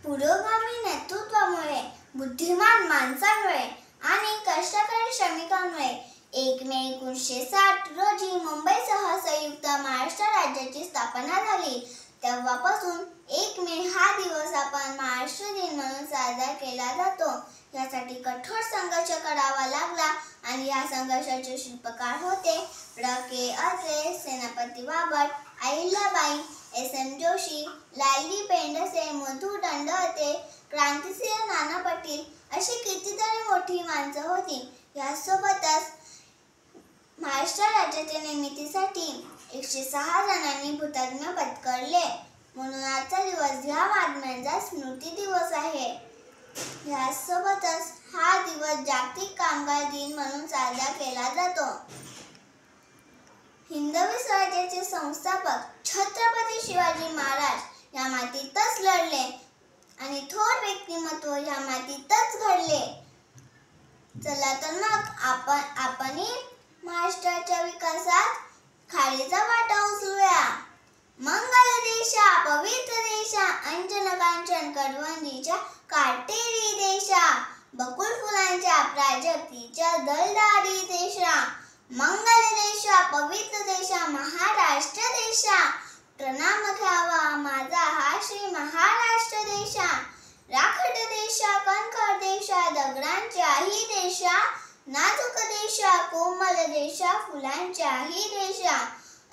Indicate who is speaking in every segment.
Speaker 1: पुरोगामी नेतृत्वामुळे, बुद्धिमान माणसांमुळे आणि कष्टकरी श्रमिकांमुळे 1 मे 1960 रोजी मुंबईसह संयुक्त महाराष्ट्र राज्याची स्थापना झाली. तेव्हापासून 1 मे हा दिवस आपण महाराष्ट्र दिन म्हणून साजरा केला जातो. यासाठी कठोर संघर्ष करावा लागला आणि या संघर्षाचे शिल्पकार होते के. अत्रे, सेनापती बापट, अहिल्याबाई, एम जोशी, लायली पेंडसे, मधु दंडवते, क्रांतिसिंह नाना पाटील अशी कितीतरी मोठी माणसं होती. यासोबतच महाराष्ट्र राज्याच्या निर्मितीसाठी 106 जणांनी हुतात्म्य पत्करले. म्हणून आजचा दिवस या महात्म्यांचा स्मृती दिवस आहे. यासोबतच हा दिवस जागतिक कामगार दिन म्हणून साजरा केला जातो. हिंदवी स्वराज्याचे संस्थापक छत्रपती शिवाजी महाराज या मातीतच लढले आणि थोर व्यक्तिमत्व या मातीतच घडले. चला तर मग आपणही महाराष्ट्राच्या विकासात खारीचा वाटा उचलूया. मंगल देशा, पवित्र देशा, अंजन कांचन करवंदीच्या काटेरी देशा, बकुळ फुलांच्या प्राजक्तीच्या दलदारी देशा, मंगल देशा, पवित्र देशा, महाराष्ट्र देशा, प्रणाम घ्यावा माझा हा श्री महाराष्ट्र देशा. राखट देशा, कणखर देशा, दगडांच्याही देशा, नाजूक देशा, कोमल देशा, फुलांच्याही देशा,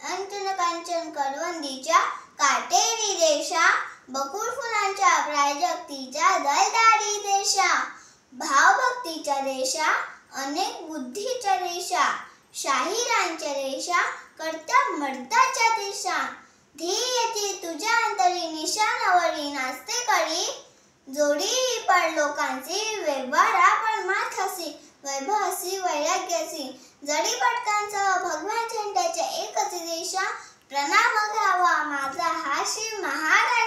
Speaker 1: अंजन कांचन करवंदीच्या काटेरी देशा, बकुळ फुलांच्या प्राजक्तीच्या दलदारी देशा, भावभक्तीच्या देशा, अनेक बुद्धीच्या देशा, शाहिरांच्या देशा, कर्त्या मर्दाच्या देशा, ध्येयती तुझ्या अंतरी निशाणावरी नाचते करी, जोडी पड लोकांची व्यवहारा पण माथासी, वैभवासी वैराग्याची, जडी पटकांसह भगवान झेंड्याच्या एकच देशा, प्रणाम घ्यावा माझा हा श्री महाराष्ट्र